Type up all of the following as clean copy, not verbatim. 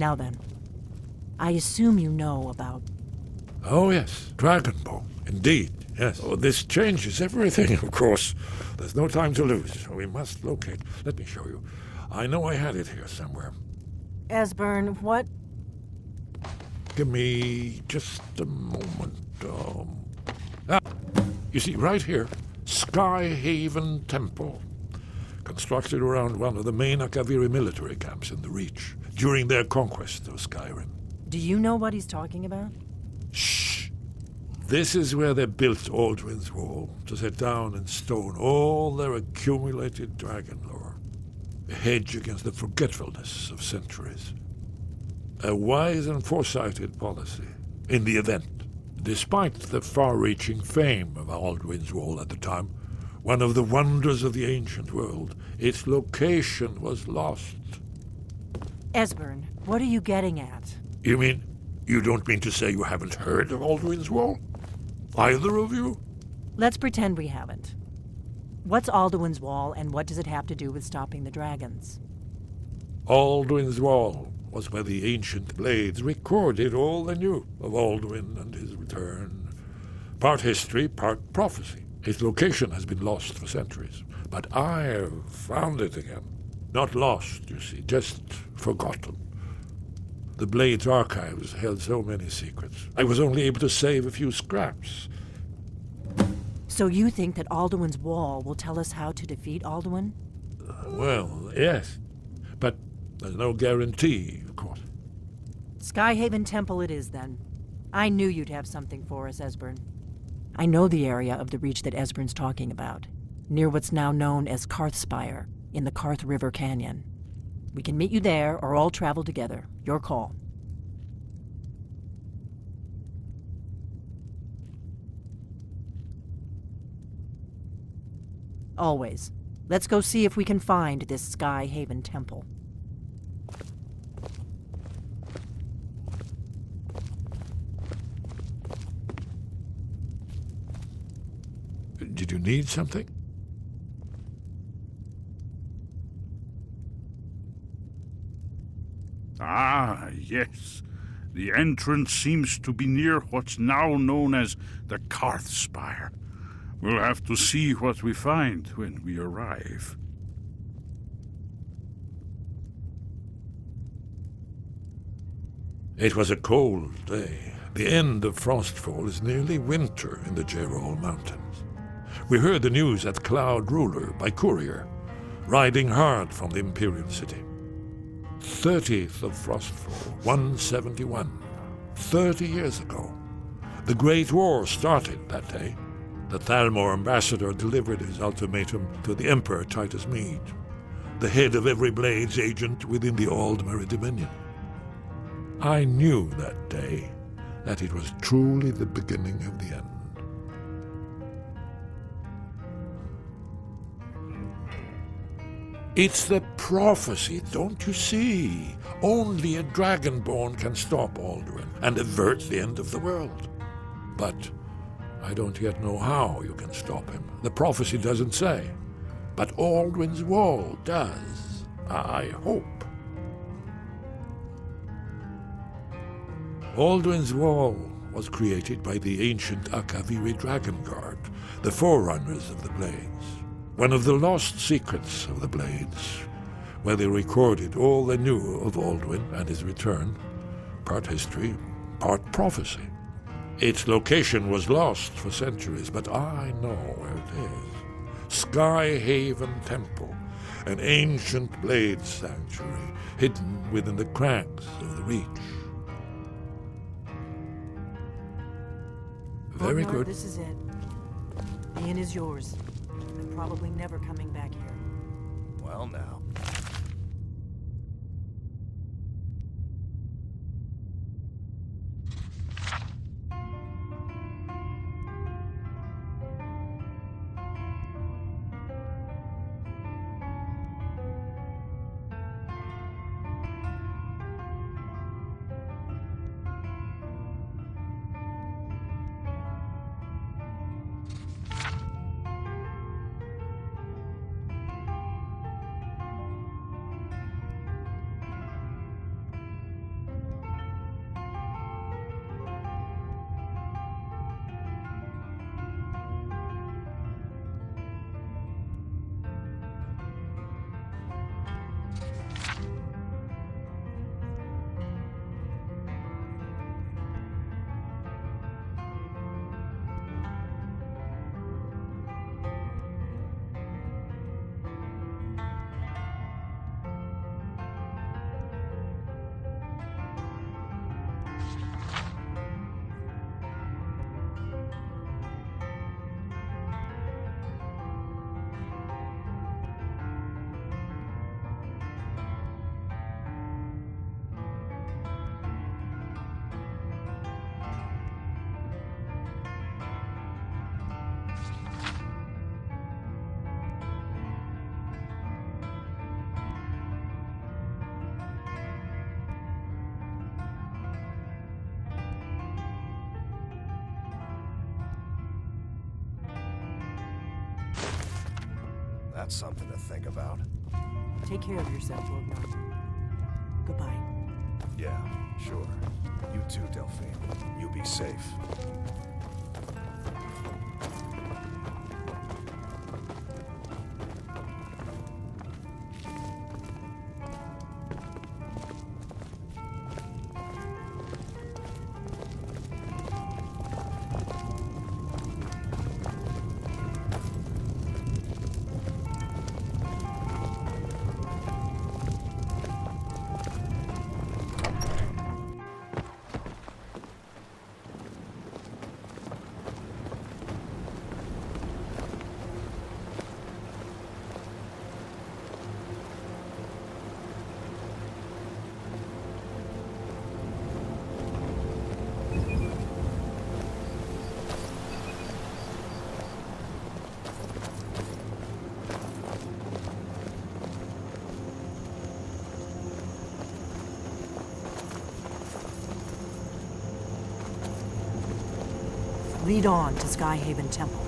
Now then, I assume you know about... Oh yes, Dragonbone. Indeed, yes. Oh, this changes everything, of course. There's no time to lose. We must locate. Let me show you. I know I had it here somewhere. Esbern, what... Give me just a moment. You see, right here, Skyhaven Temple. Constructed around one of the main Akaviri military camps in the Reach, during their conquest of Skyrim. Do you know what he's talking about? Shh! This is where they built Alduin's Wall, to set down in stone all their accumulated dragon lore. A hedge against the forgetfulness of centuries. A wise and foresighted policy, in the event. Despite the far-reaching fame of Alduin's Wall at the time, one of the wonders of the ancient world, its location was lost. Esbern, what are you getting at? You mean, you don't mean to say you haven't heard of Alduin's Wall? Either of you? Let's pretend we haven't. What's Alduin's Wall, and what does it have to do with stopping the dragons? Alduin's Wall was where the ancient blades recorded all they knew of Alduin and his return. Part history, part prophecy. Its location has been lost for centuries, but I have found it again. Not lost, you see, just forgotten. The Blade's archives held so many secrets. I was only able to save a few scraps. So you think that Alduin's Wall will tell us how to defeat Alduin? Well, yes. But there's no guarantee, of course. Skyhaven Temple it is, then. I knew you'd have something for us, Esbern. I know the area of the Reach that Esbern's talking about, near what's now known as Karthspire, in the Karth River Canyon. We can meet you there, or all travel together. Your call. Always. Let's go see if we can find this Skyhaven Temple. Did you need something? Ah, yes. The entrance seems to be near what's now known as the Karthspire. We'll have to see what we find when we arrive. It was a cold day. The end of Frostfall is nearly winter in the Jerall Mountains. We heard the news at Cloud Ruler by courier, riding hard from the Imperial City. 30th of Frostfall, 171. 30 years ago. The Great War started that day. The Thalmor ambassador delivered his ultimatum to the Emperor Titus Mede, the head of every Blades agent within the Aldmeri Dominion. I knew that day that it was truly the beginning of the end. It's the prophecy, don't you see? Only a dragonborn can stop Alduin and avert the end of the world. But I don't yet know how you can stop him. The prophecy doesn't say. But Alduin's Wall does. I hope. Alduin's Wall was created by the ancient Akaviri Dragon Guard, the forerunners of the Blades. One of the lost secrets of the Blades, where they recorded all they knew of Alduin and his return, part history, part prophecy. Its location was lost for centuries, but I know where it is. Skyhaven Temple, an ancient Blade sanctuary, hidden within the cracks of the Reach. Very good. This is it. The inn is yours. I'm probably never coming back here. Well, now. got something to think about. Take care of yourself, Hrotgaru. Goodbye. Yeah, sure. You too, Delphine. You be safe. Lead on to Skyhaven Temple.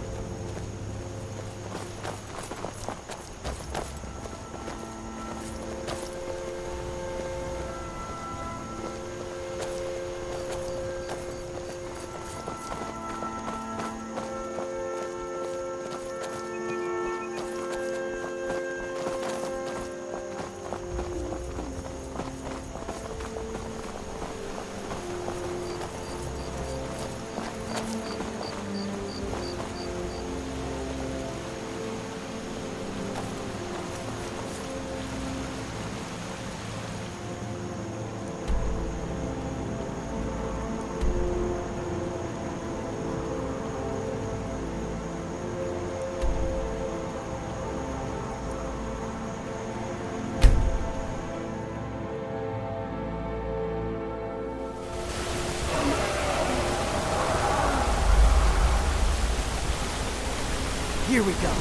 Here we go.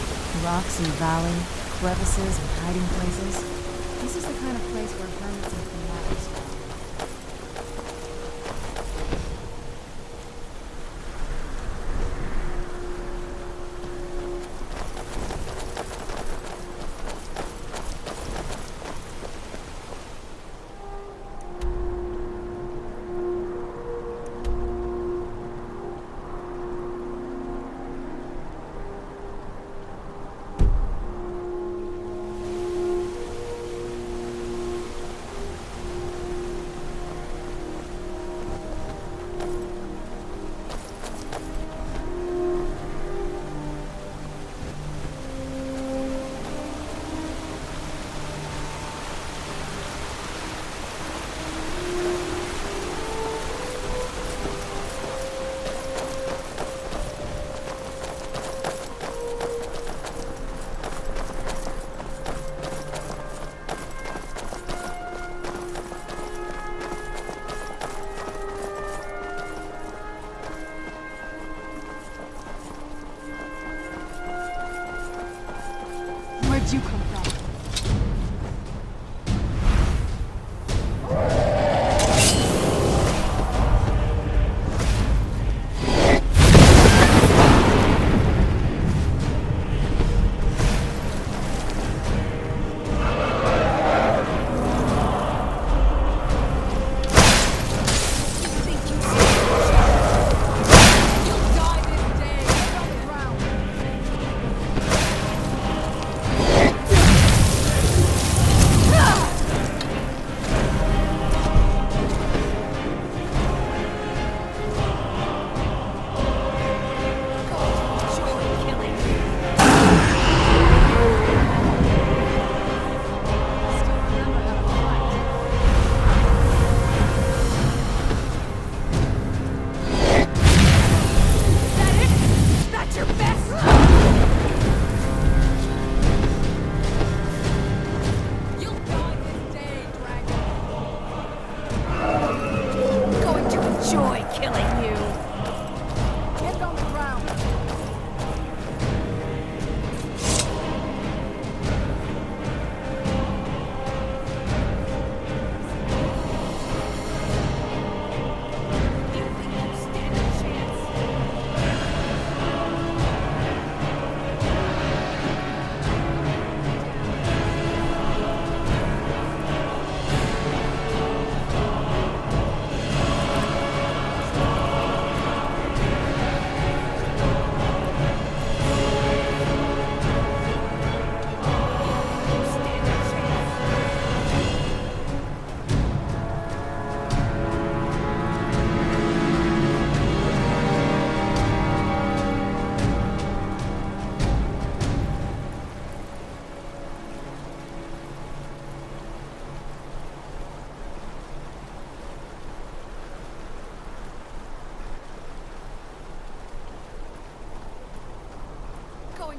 Rocks and valley, crevices and hiding places. This is the kind of place where hermits and fanatics go. Where'd you come from?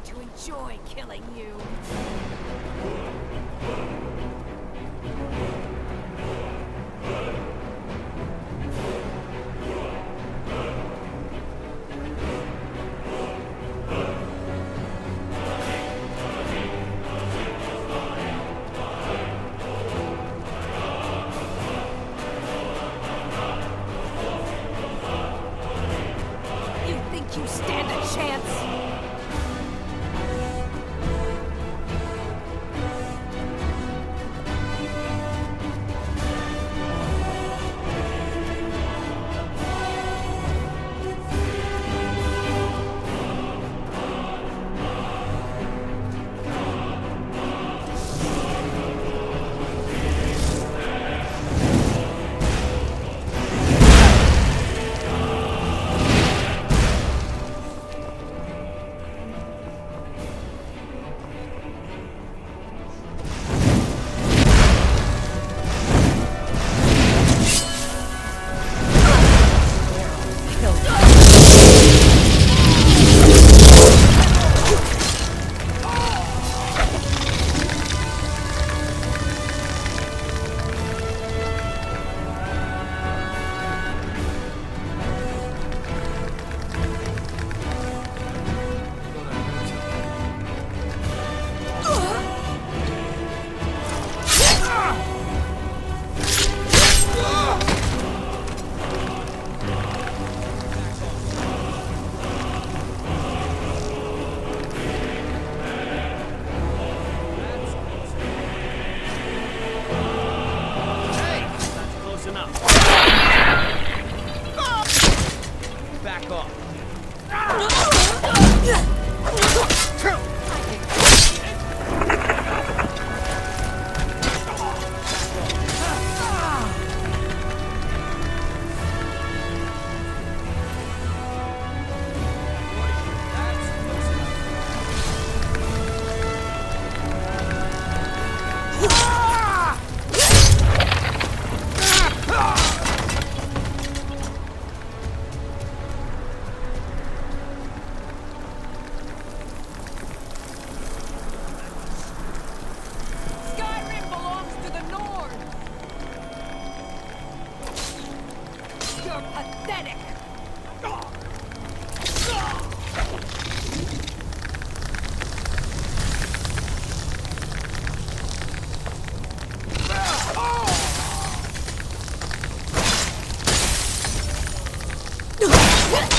to enjoy killing you. You think you stand a chance?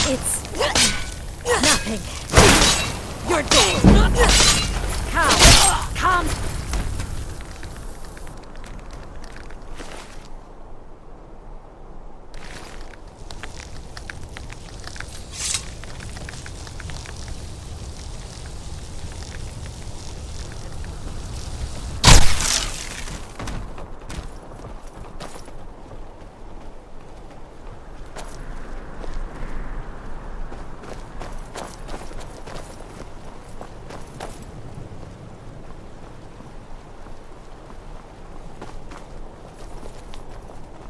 It's nothing. You're dead. Calm.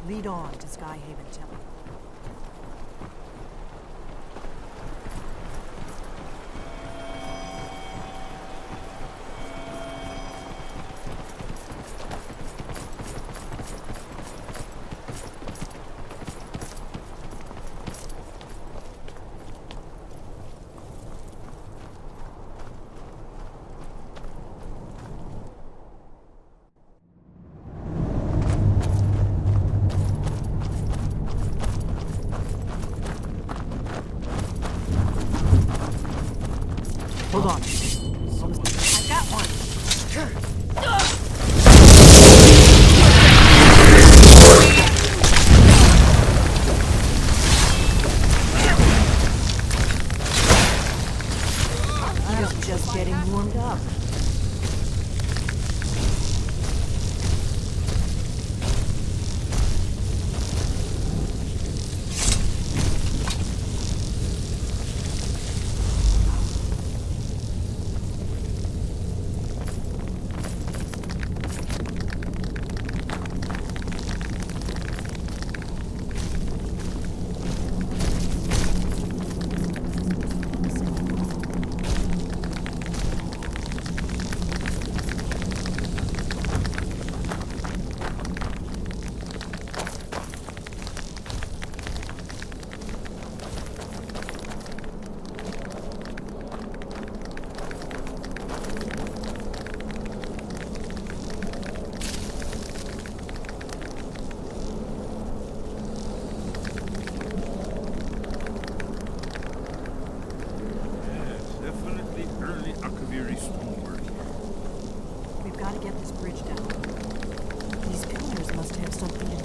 Lead on to Skyhaven Temple. Hold on. I got one. I'm just getting warmed up.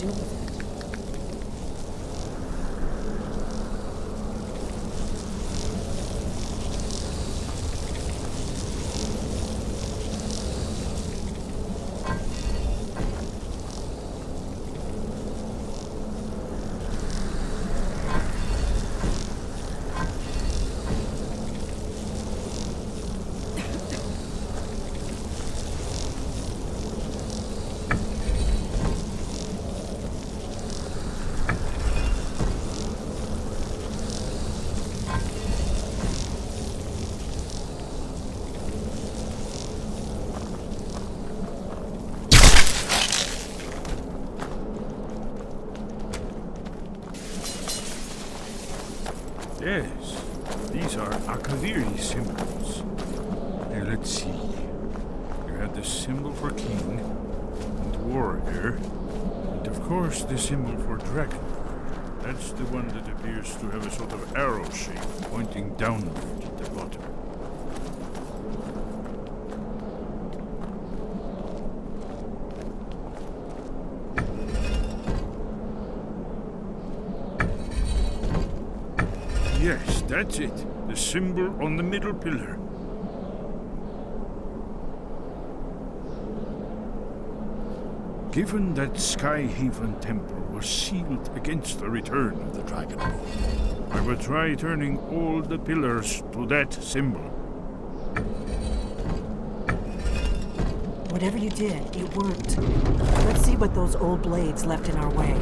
do with it. Yes, these are Akaviri symbols. Here, let's see. You have the symbol for king and warrior, and of course the symbol for dragon. That's the one that appears to have a sort of arrow shape pointing downward at the bottom. Yes, that's it. The symbol on the middle pillar. Given that Skyhaven Temple was sealed against the return of the Dragon Ball, I will try turning all the pillars to that symbol. Whatever you did, it worked. Let's see what those old blades left in our way.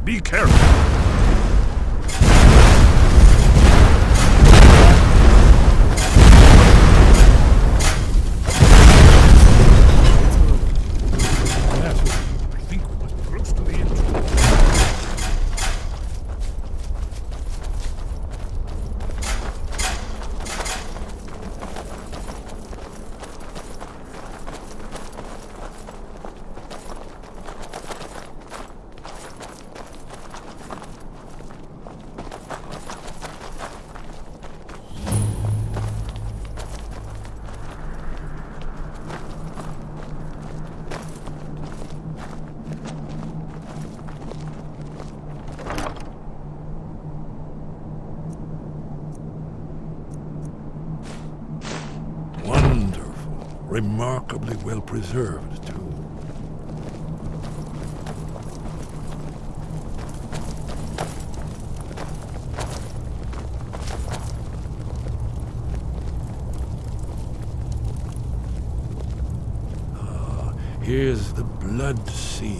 Be careful. I think we must be close to the entrance. Remarkably well preserved, too. Here's the blood seal,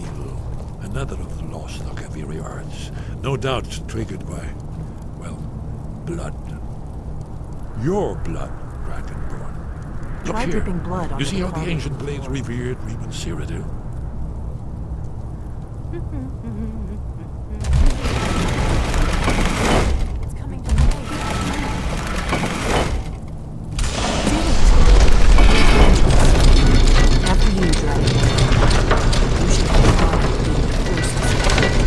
another of the lost Akaviri arts, no doubt triggered by, well, blood. Your blood, Dragonborn. Look Try here. dripping blood onto You see the how the carving ancient on the blades floor. revered Reman Cyrodiil? It's coming to me. After you, dragon. You should have the honor of being the first to see it.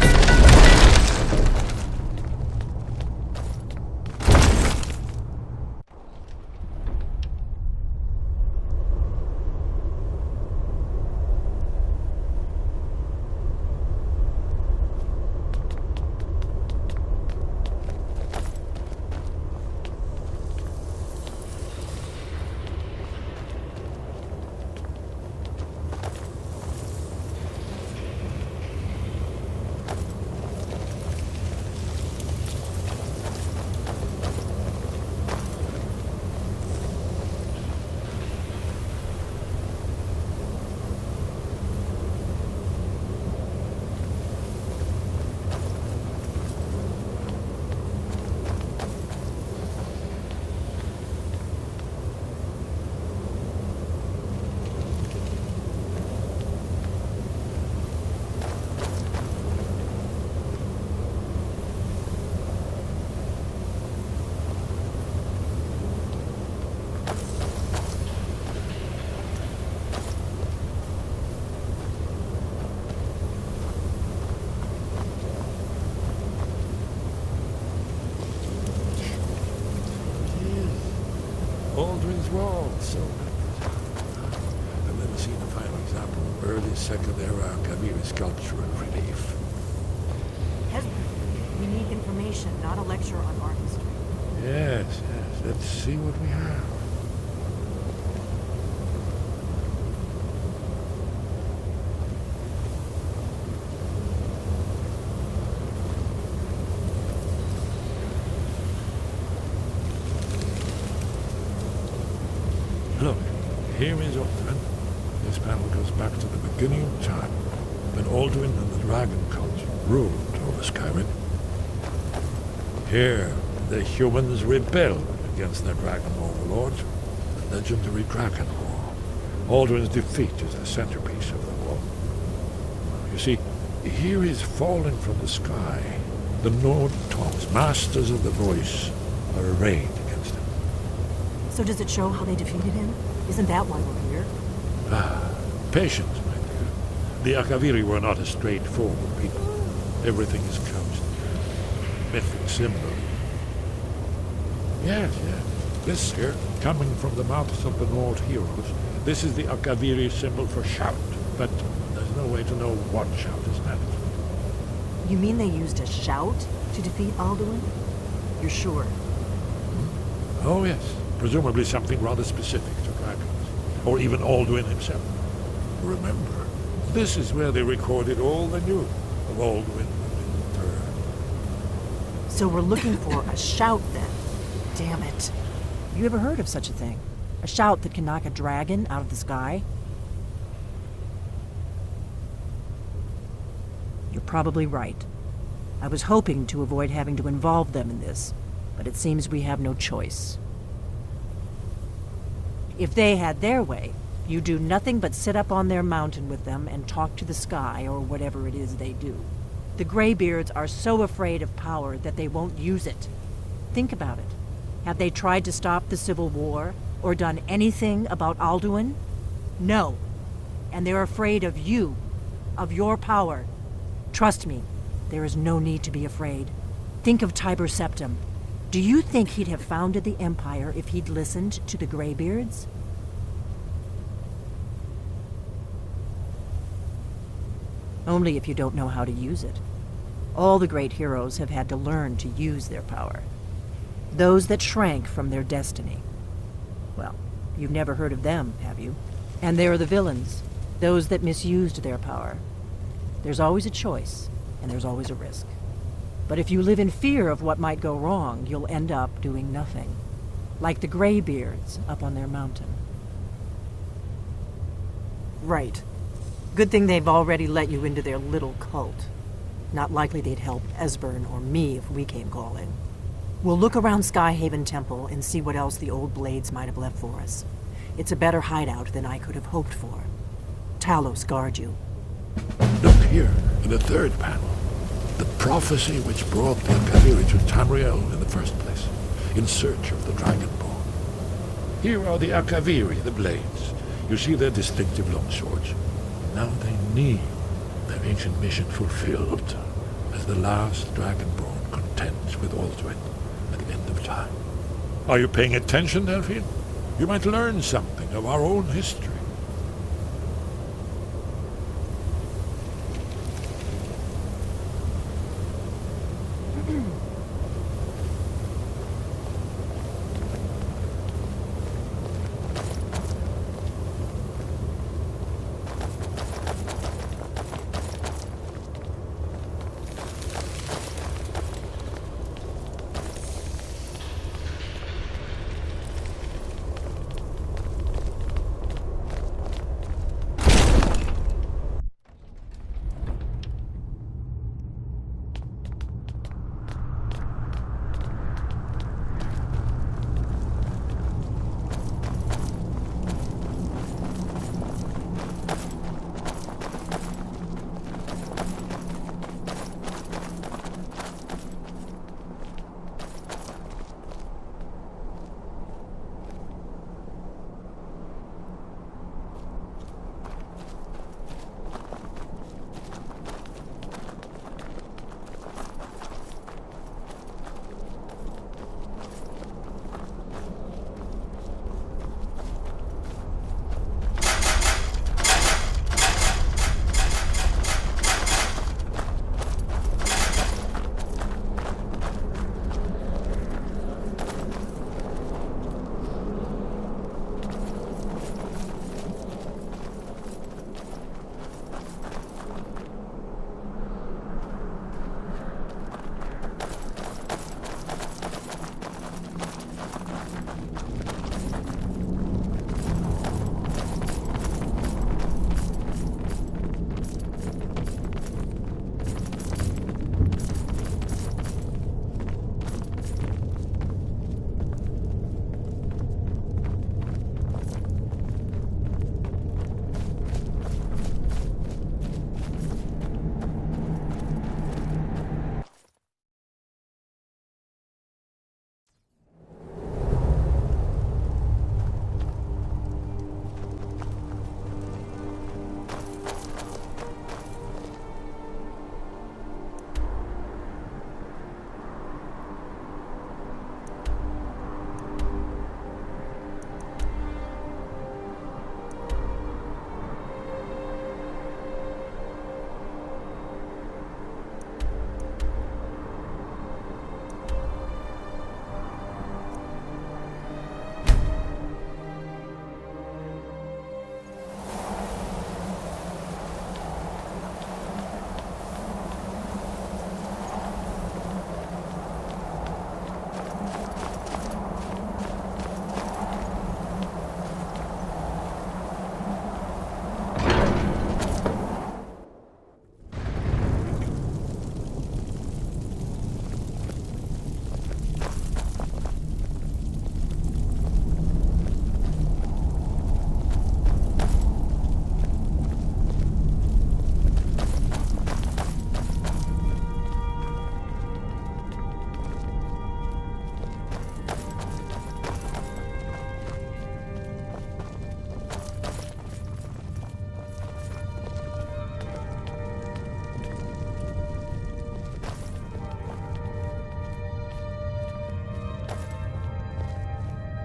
Aldrin's Wall, so I've never seen a fine example of early Second Era Kaviri sculpture and relief. Hesper, we need information, not a lecture on art history. Yes, let's see what we have. Look, here is Aldrin. This panel goes back to the beginning of time, when Aldrin and the dragon cult ruled over SKYRIM. Here, the humans rebelled against their dragon overlords, the legendary Dragon War. Aldrin's defeat is the centerpiece of the war. You see, here is falling from the sky. The Nord Tongs, masters of the voice, are arrayed against him. So does it show how they defeated him? Isn't that why we're here? Patience, my dear. The Akaviri were not a straightforward people. Everything is couched in mythic symbol. Yes. This here, coming from the mouths of the Nord heroes, this is the Akaviri symbol for shout, but there's no way to know what shout is meant. You mean they used a shout to defeat Alduin? You're sure? Oh yes, presumably something rather specific to dragons, or even Alduin himself. Remember, this is where they recorded all they knew of Alduin and the Third. So we're looking for a shout then. Damn it. You ever heard of such a thing? A shout that can knock a dragon out of the sky? You're probably right. I was hoping to avoid having to involve them in this, but it seems we have no choice. If they had their way, you do nothing but sit up on their mountain with them and talk to the sky or whatever it is they do. The Greybeards are so afraid of power that they won't use it. Think about it. Have they tried to stop the Civil War or done anything about Alduin? No. And they're afraid of you, of your power. Trust me, there is no need to be afraid. Think of Tiber Septim. Do you think he'd have founded the Empire if he'd listened to the Greybeards? Only if you don't know how to use it. All the great heroes have had to learn to use their power. Those that shrank from their destiny. Well, you've never heard of them, have you? And there are the villains, those that misused their power. There's always a choice, and there's always a risk. But if you live in fear of what might go wrong, you'll end up doing nothing. Like the Greybeards up on their mountain. Right. Good thing they've already let you into their little cult. Not likely they'd help Esbern or me if we came calling. We'll look around Skyhaven Temple and see what else the old blades might have left for us. It's a better hideout than I could have hoped for. Talos guard you. Look here, in the third panel. The prophecy which brought the Akaviri to Tamriel in the first place, in search of the Dragonborn. Here are the Akaviri, the blades. You see their distinctive long swords. Now they need their ancient mission fulfilled, as the last Dragonborn contends with Alduin at the end of time. Are you paying attention, Delphine? You might learn something of our own history.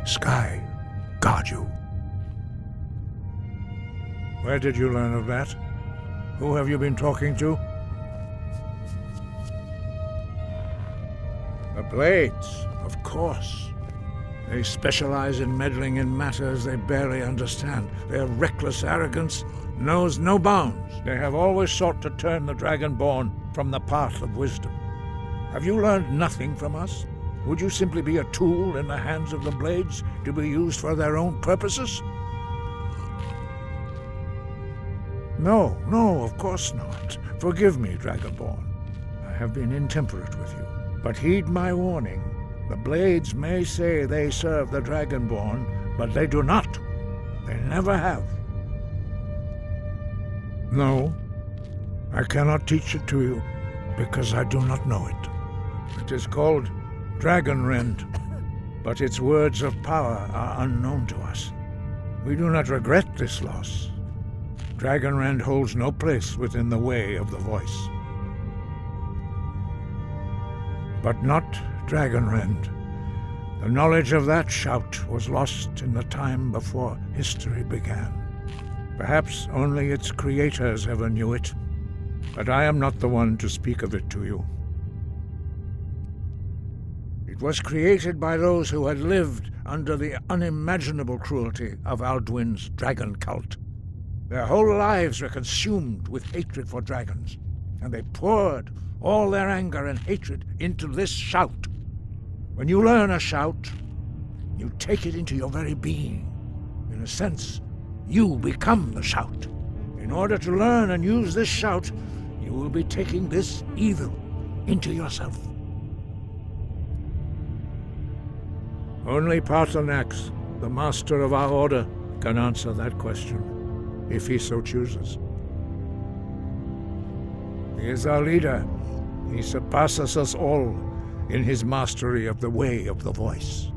Sky, guard you. Where did you learn of that? Who have you been talking to? The Blades, of course. They specialize in meddling in matters they barely understand. Their reckless arrogance knows no bounds. They have always sought to turn the Dragonborn from the path of wisdom. Have you learned nothing from us? Would you simply be a tool in the hands of the Blades to be used for their own purposes? No, of course not. Forgive me, Dragonborn. I have been intemperate with you. But heed my warning. The Blades may say they serve the Dragonborn, but they do not. They never have. No, I cannot teach it to you, because I do not know it. It is called Dragon Rend, but its words of power are unknown to us. We do not regret this loss. Dragon Rend holds no place within the way of the voice. But not Dragon Rend. The knowledge of that shout was lost in the time before history began. Perhaps only its creators ever knew it, but I am not the one to speak of it to you. It was created by those who had lived under the unimaginable cruelty of Alduin's dragon cult. Their whole lives were consumed with hatred for dragons, and they poured all their anger and hatred into this shout. When you learn a shout, you take it into your very being. In a sense, you become the shout. In order to learn and use this shout, you will be taking this evil into yourself. Only Paarthunaxem, the master of our order, can answer that question, if he so chooses. He is our leader. He surpasses us all in his mastery of the way of the voice.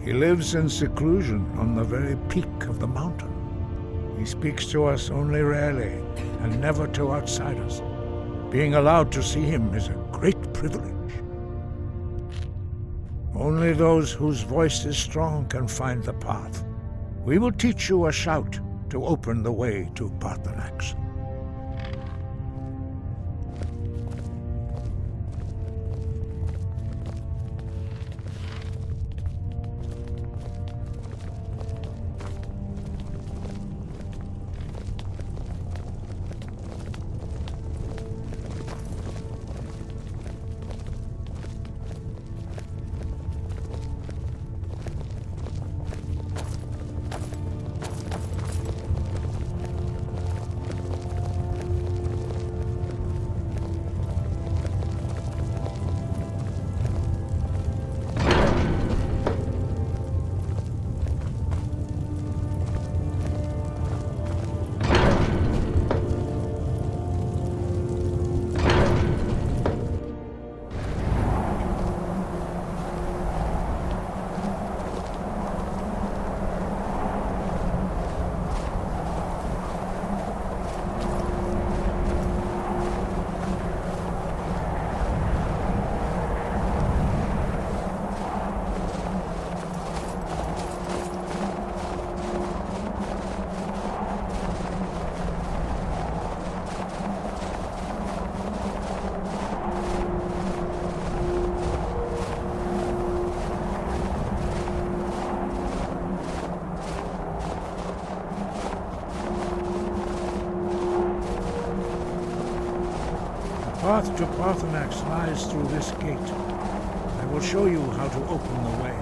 He lives in seclusion on the very peak of the mountain. He speaks to us only rarely, and never to outsiders. Being allowed to see him is a great privilege. Only those whose voice is strong can find the path. We will teach you a shout to open the way to Paarthunaxem. The path to Paarthunaxem lies through this gate. I will show you how to open the way.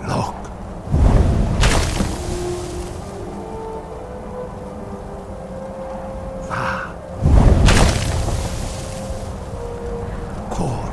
Look. Va. Cor.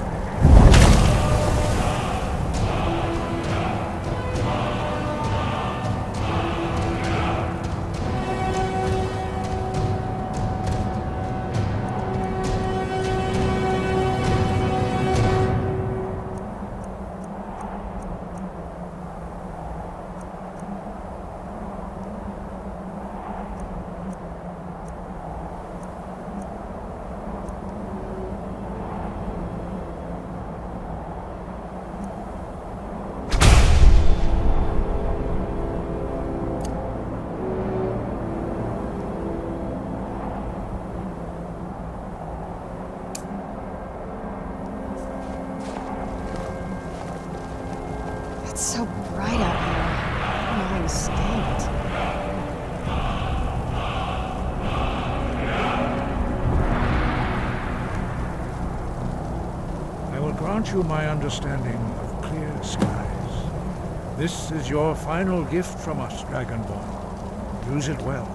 It's so bright out here. I don't know how you stand it. I will grant you my understanding of clear skies. This is your final gift from us, Dragonborn. Use it well.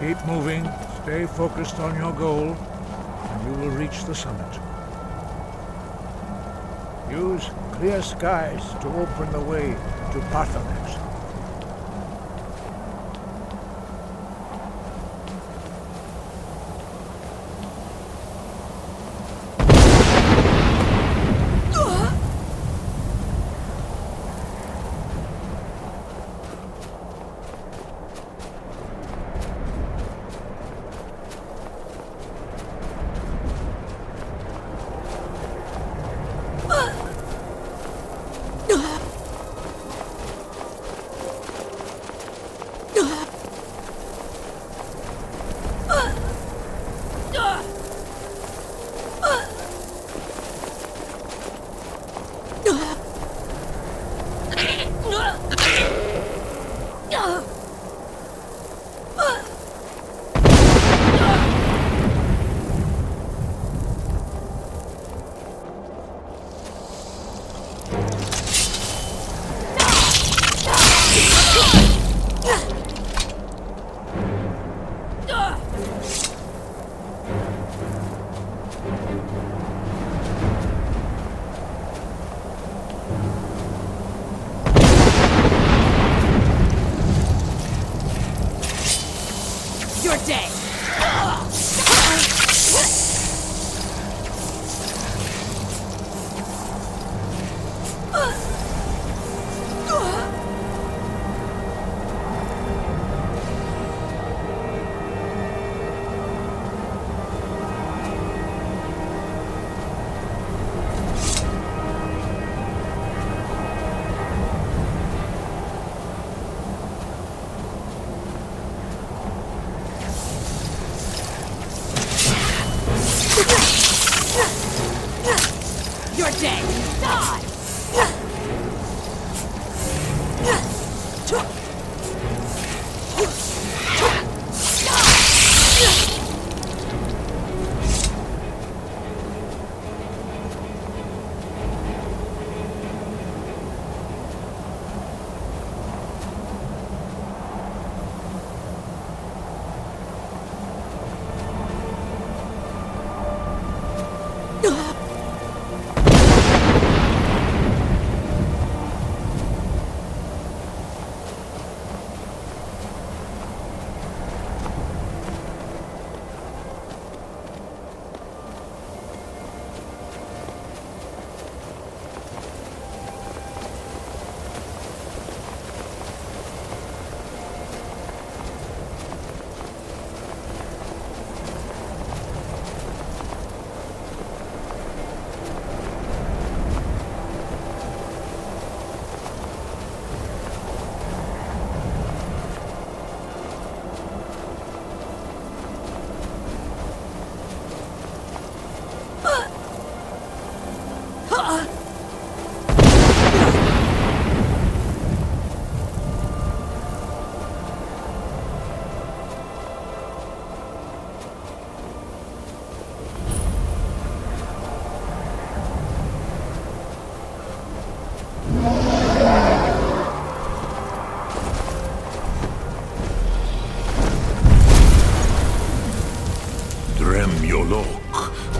Keep moving, stay focused on your goal, and you will reach the summit. Use clear skies to open the way to Paarthunaxem.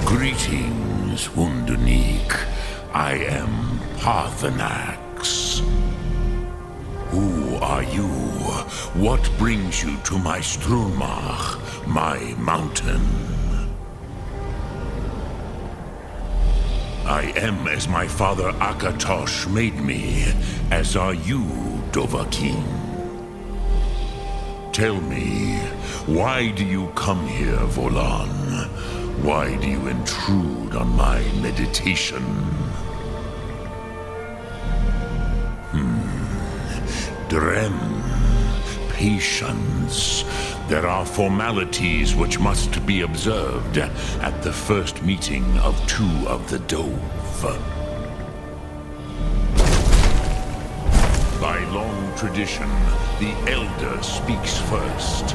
Greetings, Wundunique. I am Paarthunaxem. Who are you? What brings you to my Strunmach, my mountain? I am as my father Akatosh made me, as are you, Dovahkiin. Tell me, why do you come here, Volan? Why do you intrude on my meditation? Drem, patience. There are formalities which must be observed at the first meeting of two of the Dove. By long tradition, the Elder speaks first.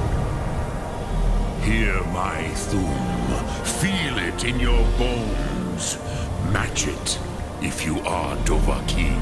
Hear my Thum. Feel it in your bones. Match it if you are Dovahkiin.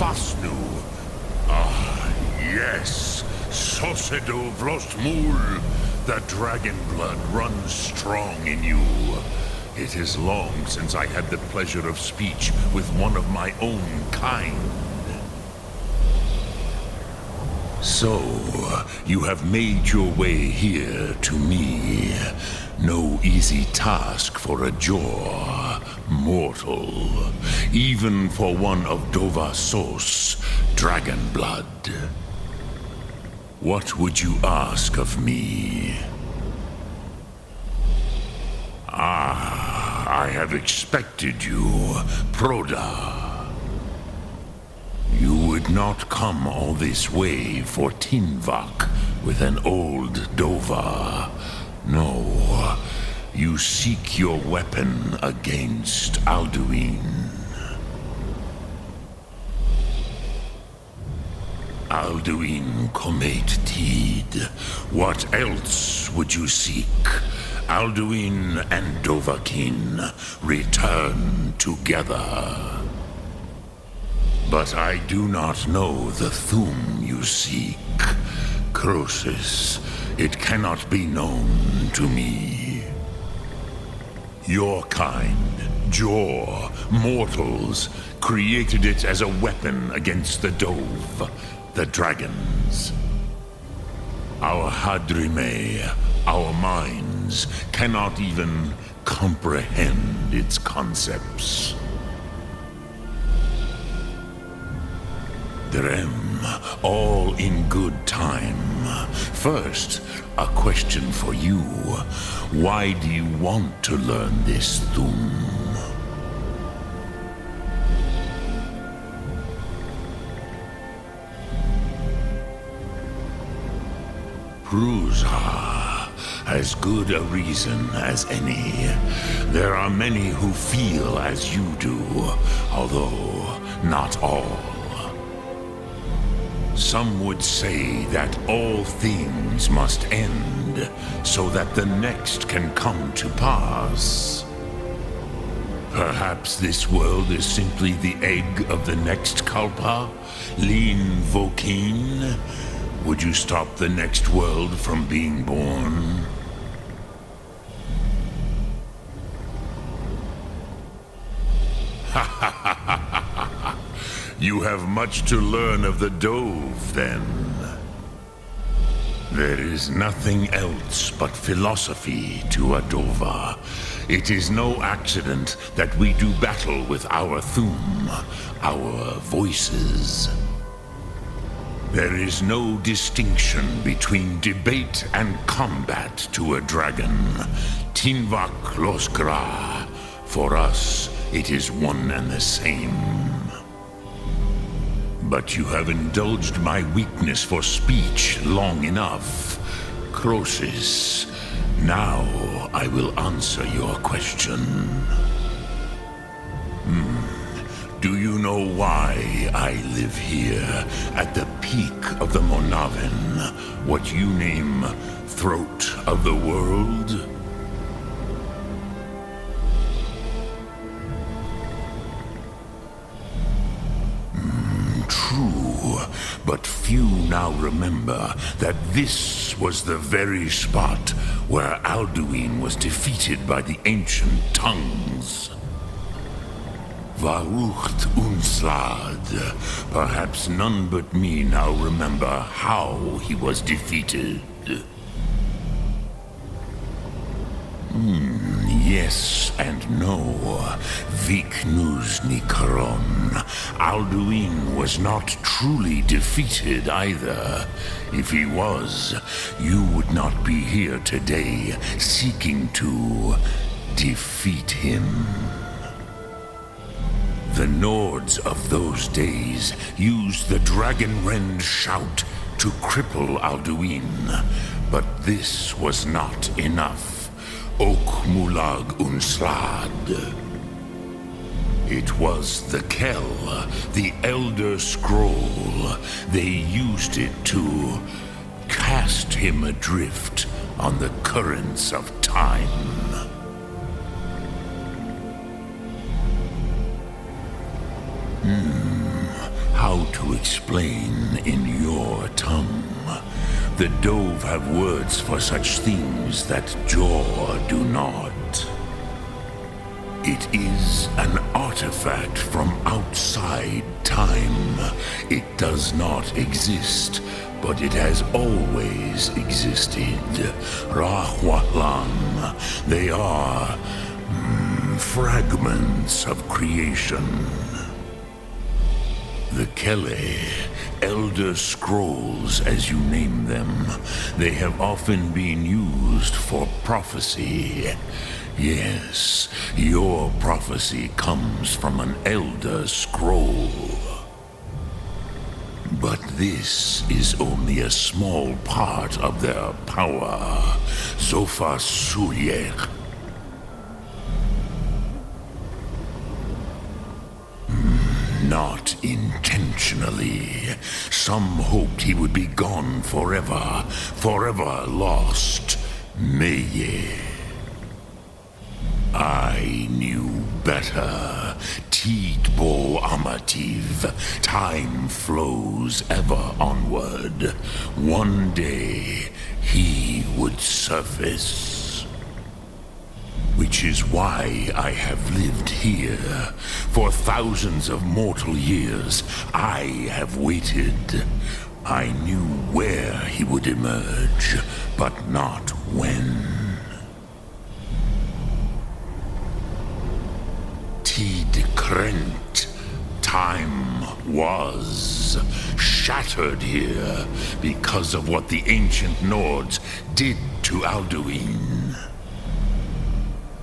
Fasnu. Ah, yes. Sosedo Vlostmul. The dragon blood runs strong in you. It is long since I had the pleasure of speech with one of my own kind. So, you have made your way here to me. No easy task for a jaw mortal, even for one of Dovasos, dragon blood. What would you ask of me? Ah, I have expected you, Proda. You would not come all this way for Tinvak with an old Dova. No, you seek your weapon against Alduin. Alduin Comate Tid. What else would you seek? Alduin and Dovahkiin return together. But I do not know the Thum you seek. Croesus, it cannot be known to me. Your kind, Jaw, mortals, created it as a weapon against the Dove, the dragons. Our Hadrime, our minds, cannot even comprehend its concepts. Drem, all in good time. First, a question for you. Why do you want to learn this Thum? Prusa, as good a reason as any. There are many who feel as you do, although not all. Some would say that all things must end, so that the next can come to pass. Perhaps this world is simply the egg of the next Kalpa, Lin Vokin. Would you stop the next world from being born? You have much to learn of the Dove, then. There is nothing else but philosophy to a Dova. It is no accident that we do battle with our Thum, our voices. There is no distinction between debate and combat to a dragon. Tinvak Loskra. For us, it is one and the same. But you have indulged my weakness for speech long enough. Croesus, now I will answer your question. Do you know why I live here, at the peak of the Monavin, what you name Throat of the World? True, but few now remember that this was the very spot where Alduin was defeated by the ancient tongues. Varucht Unslad. Perhaps none but me now remember how he was defeated. Yes and no. Viknus Nikaron. Alduin was not truly defeated either. If he was, you would not be here today seeking to defeat him. The Nords of those days used the Dragonrend shout to cripple Alduin, but this was not enough. Ok Mulag Unslad. It was the Kell, the Elder Scroll. They used it to cast him adrift on the currents of time. How how to explain in your tongue. The Dove have words for such things that Jaw do not. It is an artifact from outside time. It does not exist, but it has always existed. Rahwalan. They are fragments of creation. The Kele, Elder Scrolls as you name them, they have often been used for prophecy. Yes, your prophecy comes from an Elder Scroll. But this is only a small part of their power. Zofa Suyek. Not intentionally. Some hoped he would be gone forever, forever lost. Meye. I knew better. Tidbo Amativ. Time flows ever onward. One day, he would surface. Which is why I have lived here. For thousands of mortal years, I have waited. I knew where he would emerge, but not when. Krent. Time was shattered here because of what the ancient Nords did to Alduin.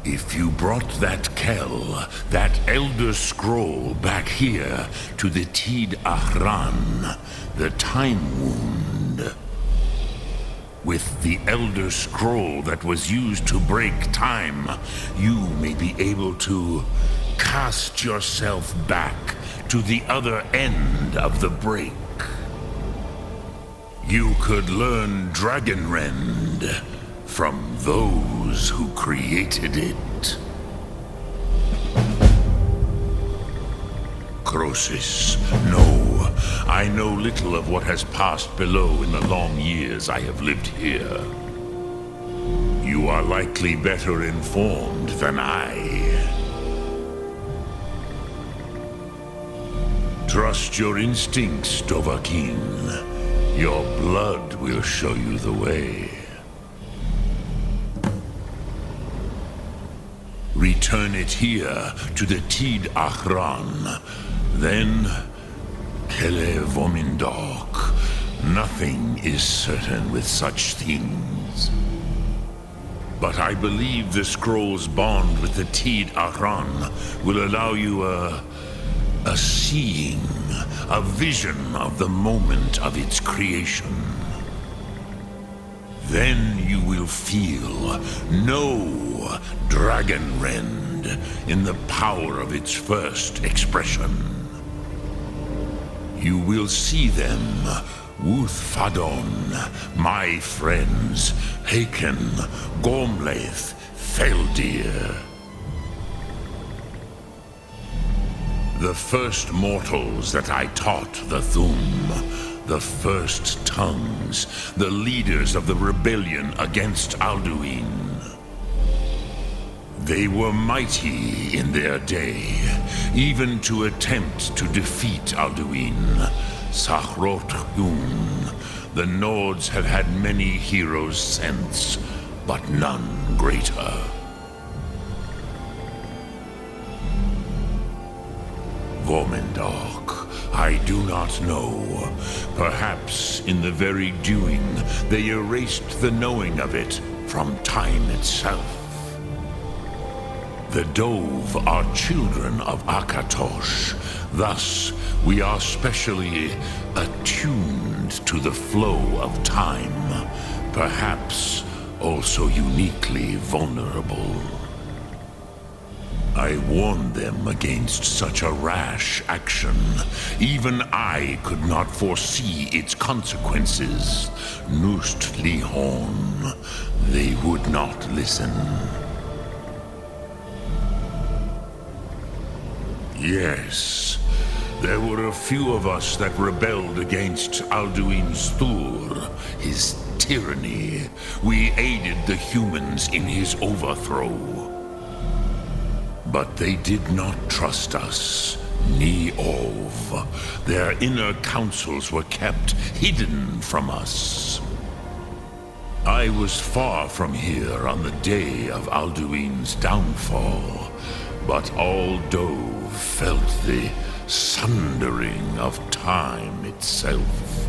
If you brought that Kell, that Elder Scroll back here to the Tid Ahran, the Time Wound, with the Elder Scroll that was used to break time, you may be able to cast yourself back to the other end of the break. You could learn Dragonrend from those who created it. Crosis, no. I know little of what has passed below in the long years I have lived here. You are likely better informed than I. Trust your instincts, Dovahkiin. Your blood will show you the way. Return it here to the Tid Ahran. Then, Kele Vomindok. Nothing is certain with such things. But I believe the scroll's bond with the Tid Ahran will allow you a seeing, a vision of the moment of its creation. Then you will feel, know Dragonrend in the power of its first expression. You will see them, Wuthfadon, my friends, Haken, Gormlaith, Feldir. The first mortals that I taught the Thum, the first tongues, the leaders of the rebellion against Alduin. They were mighty in their day, even to attempt to defeat Alduin. Sahrot-Yun, the Nords have had many heroes since, but none greater. Vomindok, I do not know. Perhaps in the very doing, they erased the knowing of it from time itself. The Dove are children of Akatosh. Thus, we are specially attuned to the flow of time. Perhaps also uniquely vulnerable. I warned them against such a rash action. Even I could not foresee its consequences. Nust Lihon, they would not listen. Yes, There were a few of us that rebelled against Alduin's Thur, his tyranny. We aided the humans in his overthrow. But they did not trust us, ni Ov. Their inner counsels were kept hidden from us. I was far from here on the day of Alduin's downfall, but all Dove felt the sundering of time itself.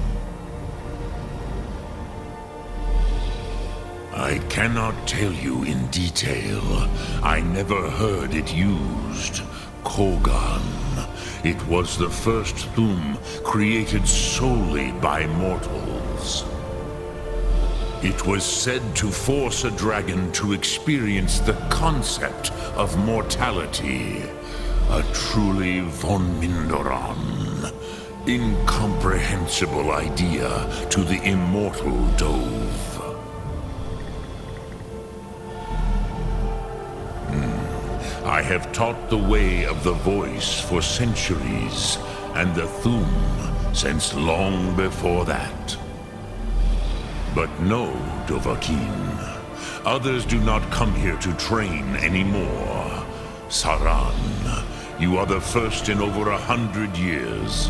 I cannot tell you in detail. I never heard it used. Kogan. It was the first Thum created solely by mortals. It was said to force a dragon to experience the concept of mortality. A truly von Mindoran, incomprehensible idea to the immortal Dove. I have taught the way of the voice for centuries, and the Thum since long before that. But no, Dovahkiin. Others do not come here to train anymore. Saran, you are the first in over 100 years.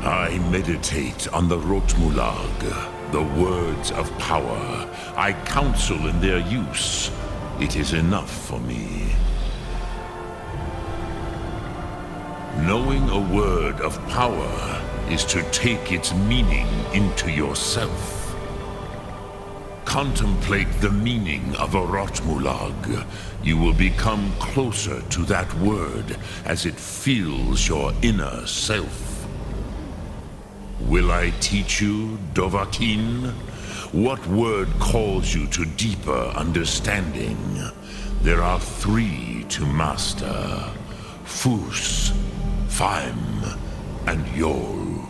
I meditate on the Rotmulag, the words of power. I counsel in their use. It is enough for me. Knowing a word of power is to take its meaning into yourself. Contemplate the meaning of a Rotmulag. You will become closer to that word as it fills your inner self. Will I teach you, Dovahkiin? What word calls you to deeper understanding? There are 3 to master: Fus, Faim, and Yol.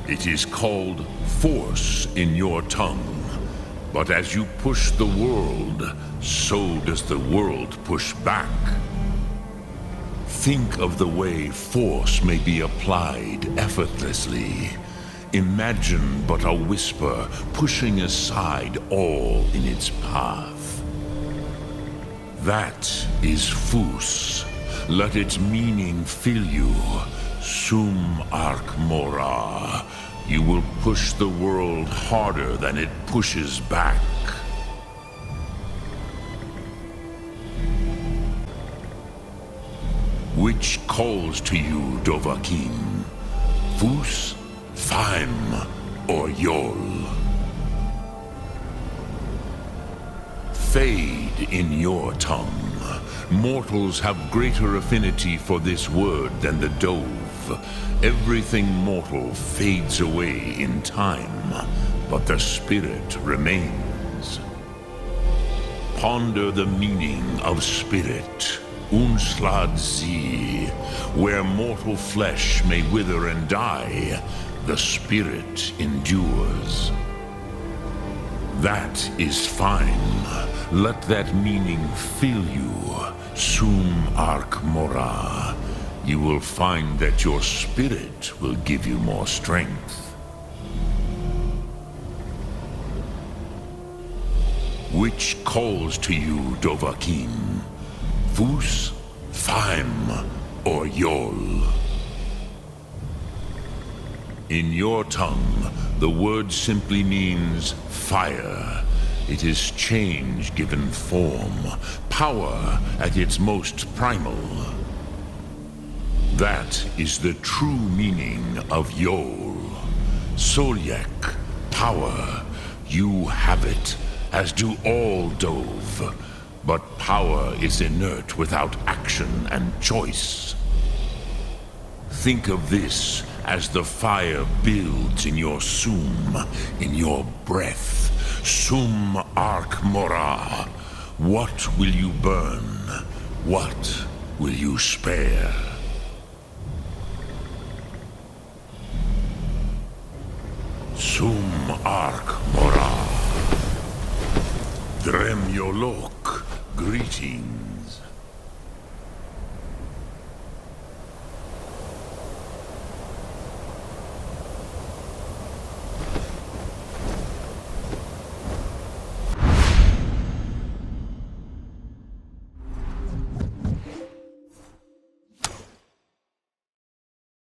It is called force in your tongue, but as you push the world, so does the world push back. Think of the way force may be applied effortlessly. Imagine but a whisper pushing aside all in its path. That is Fus. Let its meaning fill you. Sum Ark Mora. You will push the world harder than it pushes back. Which calls to you, Dovahkiin? Fus, Faim, or Yol? Fade in your tongue. Mortals have greater affinity for this word than the Dove. Everything mortal fades away in time, but the spirit remains. Ponder the meaning of spirit. Unslad Zi. Where mortal flesh may wither and die, the spirit endures. That is fine. Let that meaning fill you. Sum Ark Mora. You will find that your spirit will give you more strength. Which calls to you, Dovahkiin? Fus, Faim, or Yol? In your tongue, the word simply means fire. It is change given form, power at its most primal. That is the true meaning of Yol. Solyek, power. You have it, as do all Dove. But power is inert without action and choice. Think of this as the fire builds in your sum, in your breath. Sum Ark Mora. What will you burn? What will you spare? Sum Ark Mora. Drem Yolok. Greetings.